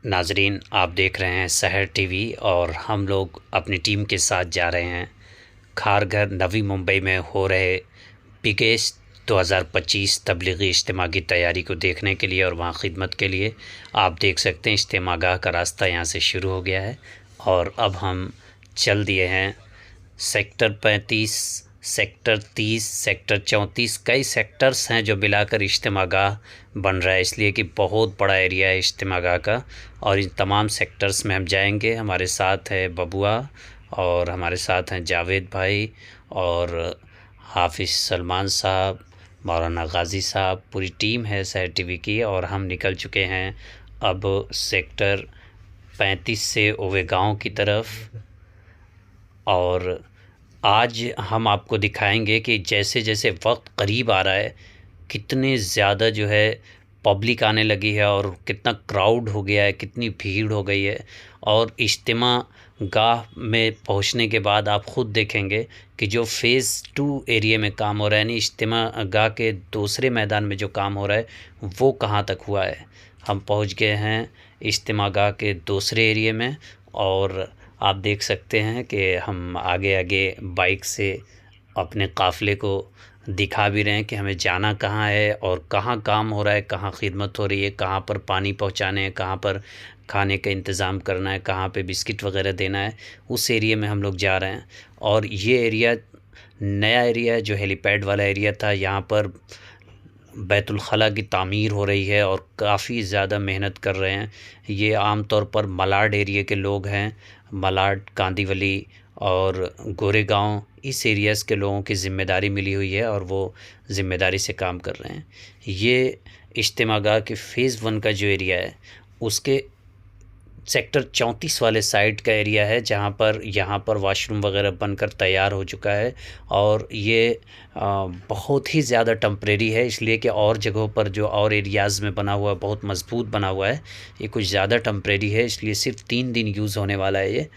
नाजरीन, आप देख रहे हैं शहर टीवी और हम लोग अपनी टीम के साथ जा रहे हैं खारघर नवी मुंबई में हो रहे बिगेस्ट 2025 तबलीगी इज्तिमा की तैयारी को देखने के लिए और वहाँ खिदमत के लिए। आप देख सकते हैं इज्तिमागाह का रास्ता यहाँ से शुरू हो गया है और अब हम चल दिए हैं सेक्टर 35, सेक्टर 30, सेक्टर 34, कई सेक्टर्स हैं जो मिलाकर इज्तिमागाह बन रहा है, इसलिए कि बहुत बड़ा एरिया है इज्तिमागाह का। और इन तमाम सेक्टर्स में हम जाएंगे। हमारे साथ है बबुआ और हमारे साथ हैं जावेद भाई और हाफिज़ सलमान साहब, मौलाना गाज़ी साहब, पूरी टीम है शहर टीवी की। और हम निकल चुके हैं अब सेक्टर 35 से ओवे गाँव की तरफ। और आज हम आपको दिखाएंगे कि जैसे जैसे वक्त करीब आ रहा है कितने ज़्यादा जो है पब्लिक आने लगी है और कितना क्राउड हो गया है, कितनी भीड़ हो गई है। और इज्तिमा गाह में पहुंचने के बाद आप ख़ुद देखेंगे कि जो फ़ेज़ 2 एरिया में काम हो रहा है, यानी इज्तिमा गाह के दूसरे मैदान में जो काम हो रहा है वो कहाँ तक हुआ है। हम पहुंच गए हैं इज्तिमा गाह के दूसरे एरिया में और आप देख सकते हैं कि हम आगे आगे बाइक से अपने काफ़िले को दिखा भी रहे हैं कि हमें जाना कहाँ है और कहाँ काम हो रहा है, कहाँ खिदमत हो रही है, कहाँ पर पानी पहुँचाने हैं, कहाँ पर खाने का इंतज़ाम करना है, कहाँ पे बिस्किट वगैरह देना है। उस एरिया में हम लोग जा रहे हैं। और ये एरिया नया एरिया है जो हेलीपैड वाला एरिया था। यहाँ पर बैतुल खला की तामीर हो रही है और काफ़ी ज़्यादा मेहनत कर रहे हैं। ये आम तौर पर मलाड एरिया के लोग हैं, मलाड, कांदीवली और गोरेगांव, इस एरियाज़ के लोगों की ज़िम्मेदारी मिली हुई है और वो ज़िम्मेदारी से काम कर रहे हैं। ये इज्तिमागाह के फ़ेज़ 1 का जो एरिया है उसके सेक्टर 34 वाले साइड का एरिया है, जहाँ पर यहाँ पर वाशरूम वगैरह बनकर तैयार हो चुका है। और ये बहुत ही ज़्यादा टेम्परेरी है, इसलिए कि और जगहों पर जो और एरियाज़ में बना हुआ है बहुत मज़बूत बना हुआ है, ये कुछ ज़्यादा टेम्परेरी है, इसलिए सिर्फ 3 दिन यूज़ होने वाला है ये।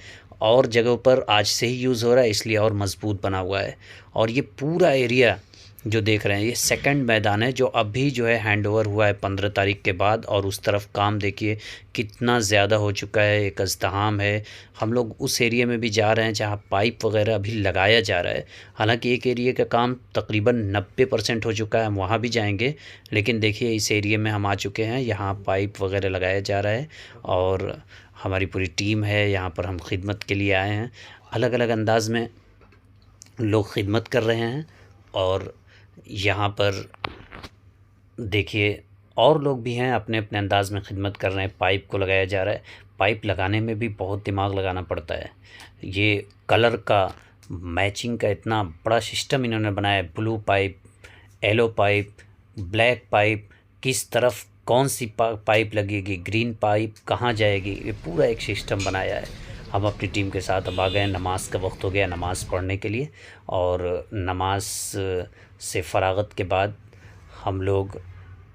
और जगहों पर आज से ही यूज़ हो रहा है, इसलिए और मज़बूत बना हुआ है। और ये पूरा एरिया जो देख रहे हैं ये सेकंड मैदान है जो अभी जो है हैंडओवर हुआ है 15 तारीख के बाद। और उस तरफ काम देखिए कितना ज़्यादा हो चुका है, एक अज़्दहाम है। हम लोग उस एरिया में भी जा रहे हैं जहाँ पाइप वगैरह अभी लगाया जा रहा है। हालांकि एक एरिया का काम तकरीबन 90% हो चुका है, हम वहाँ भी जाएंगे। लेकिन देखिए इस एरिया में हम आ चुके हैं, यहाँ पाइप वगैरह लगाया जा रहा है और हमारी पूरी टीम है यहाँ पर। हम खिदमत के लिए आए हैं, अलग अलग अंदाज में लोग खिदमत कर रहे हैं। और यहाँ पर देखिए और लोग भी हैं, अपने अपने अंदाज़ में खिदमत कर रहे हैं। पाइप को लगाया जा रहा है, पाइप लगाने में भी बहुत दिमाग लगाना पड़ता है। ये कलर का मैचिंग का इतना बड़ा सिस्टम इन्होंने बनाया है, blue pipe, yellow pipe, black pipe, किस तरफ कौन सी पाइप लगेगी, ग्रीन पाइप कहाँ जाएगी, ये पूरा एक सिस्टम बनाया है। हम अपनी टीम के साथ अब आ गए, नमाज का वक्त हो गया नमाज़ पढ़ने के लिए। और नमाज से फ़रागत के बाद हम लोग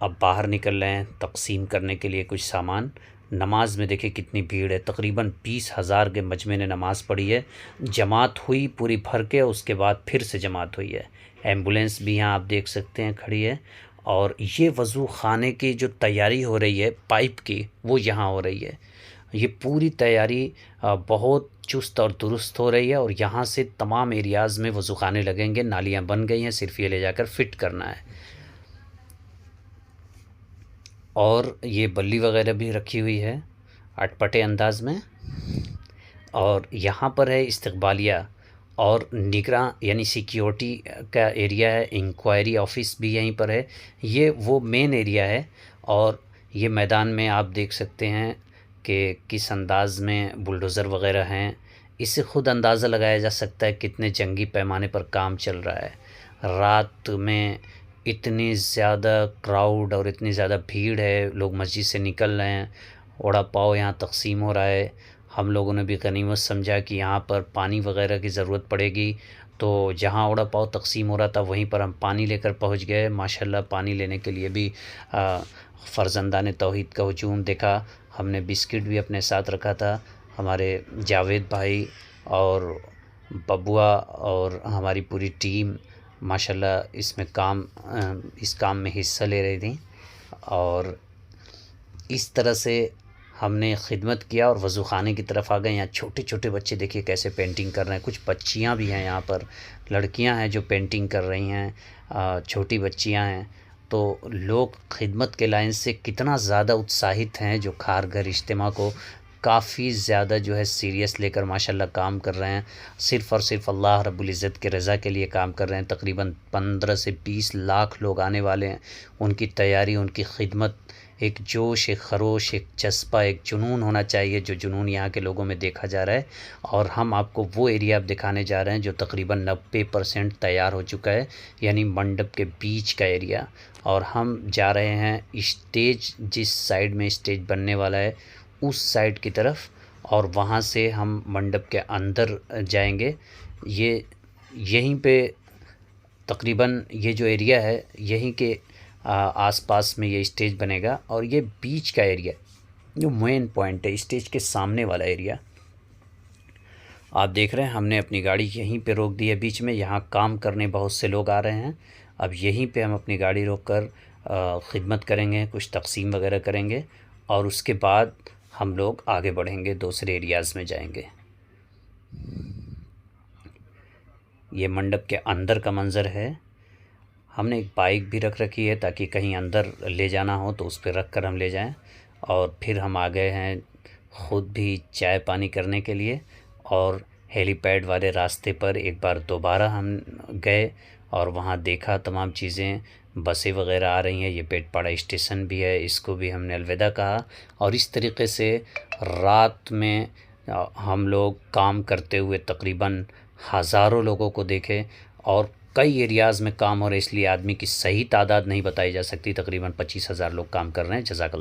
अब बाहर निकल रहे हैं तक़सीम करने के लिए कुछ सामान। नमाज में देखिए कितनी भीड़ है, तकरीबन 20,000 के मजमे ने नमाज़ पढ़ी है। जमात हुई पूरी भर के, उसके बाद फिर से जमात हुई है। एम्बुलेंस भी यहाँ आप देख सकते हैं खड़ी है। और ये वज़ू ख़ाने की जो तैयारी हो रही है पाइप की, वो यहाँ हो रही है। ये पूरी तैयारी बहुत चुस्त और दुरुस्त हो रही है। और यहाँ से तमाम एरियाज़ में वज़ू ख़ाने लगेंगे, नालियाँ बन गई हैं, सिर्फ ये ले जाकर फ़िट करना है। और ये बल्ली वगैरह भी रखी हुई है अटपटे अंदाज में। और यहाँ पर है इस्तकबालिया और निगरां यानी सिक्योरिटी का एरिया है, इंक्वायरी ऑफिस भी यहीं पर है। ये वो मेन एरिया है। और ये मैदान में आप देख सकते हैं कि किस अंदाज में बुलडोज़र वगैरह हैं। इससे ख़ुद अंदाज़ा लगाया जा सकता है कितने जंगी पैमाने पर काम चल रहा है। रात में इतनी ज़्यादा क्राउड और इतनी ज़्यादा भीड़ है, लोग मस्जिद से निकल रहे हैं, वड़ा पाव यहाँ तक़सीम हो रहा है। हम लोगों ने भी गनीमत समझा कि यहाँ पर पानी वगैरह की ज़रूरत पड़ेगी, तो जहाँ वड़ा पाव तक़सीम हो रहा था वहीं पर हम पानी लेकर पहुँच गए। माशाल्लाह पानी लेने के लिए भी फ़र्जंदान तौहीद का हुजूम देखा। हमने बिस्किट भी अपने साथ रखा था। हमारे जावेद भाई और बबुआ और हमारी पूरी टीम माशाल्लाह इस काम में हिस्सा ले रही थी। और इस तरह से हमने खिदमत किया और वज़ूख़ाने की तरफ आ गए। यहाँ छोटे-छोटे बच्चे देखिए कैसे पेंटिंग कर रहे हैं, कुछ बच्चियाँ भी हैं यहाँ पर, लड़कियाँ हैं जो पेंटिंग कर रही हैं, छोटी बच्चियाँ हैं। तो लोग खिदमत के लाइन से कितना ज़्यादा उत्साहित हैं, जो खारघर इज्तिमा को काफ़ी ज़्यादा जो है सीरियस लेकर माशाल्लाह काम कर रहे हैं। सिर्फ़ और सिर्फ़ अल्लाह रब्बुल इज़्ज़त के रज़ा के लिए काम कर रहे हैं। तकरीबन 15 से 20 लाख लोग आने वाले हैं। उनकी तैयारी, उनकी खिदमत, एक जोश, एक खरोश, एक जज़्बा, एक जुनून होना चाहिए, जो जुनून यहाँ के लोगों में देखा जा रहा है। और हम आपको वो एरिया अब दिखाने जा रहे हैं जो तकरीबन 90% तैयार हो चुका है, यानी मंडप के बीच का एरिया। और हम जा रहे हैं स्टेज, जिस साइड में स्टेज बनने वाला है उस साइड की तरफ, और वहाँ से हम मंडप के अंदर जाएंगे। ये यहीं पे तकरीबन ये जो एरिया है यहीं के आसपास में ये स्टेज बनेगा। और ये बीच का एरिया जो मेन पॉइंट है, स्टेज के सामने वाला एरिया आप देख रहे हैं। हमने अपनी गाड़ी यहीं पे रोक दी है बीच में। यहाँ काम करने बहुत से लोग आ रहे हैं। अब यहीं पे हम अपनी गाड़ी रोक कर ख़िदमत करेंगे, कुछ तक़सीम वगैरह करेंगे, और उसके बाद हम लोग आगे बढ़ेंगे, दूसरे एरियाज़ में जाएंगे। ये मंडप के अंदर का मंज़र है। हमने एक बाइक भी रख रखी है ताकि कहीं अंदर ले जाना हो तो उस पर रख कर हम ले जाएं। और फिर हम आ गए हैं ख़ुद भी चाय पानी करने के लिए। और हेलीपैड वाले रास्ते पर एक बार दोबारा हम गए और वहाँ देखा तमाम चीज़ें, बसें वगैरह आ रही हैं। ये पेटपाड़ा स्टेशन भी है, इसको भी हमने अलविदा कहा। और इस तरीक़े से रात में हम लोग काम करते हुए तकरीबन हज़ारों लोगों को देखे। और कई एरियाज़ में काम हो रहे, इसलिए आदमी की सही तादाद नहीं बताई जा सकती। तकरीबन 25,000 लोग काम कर रहे हैं। जज़ाकल्लाह।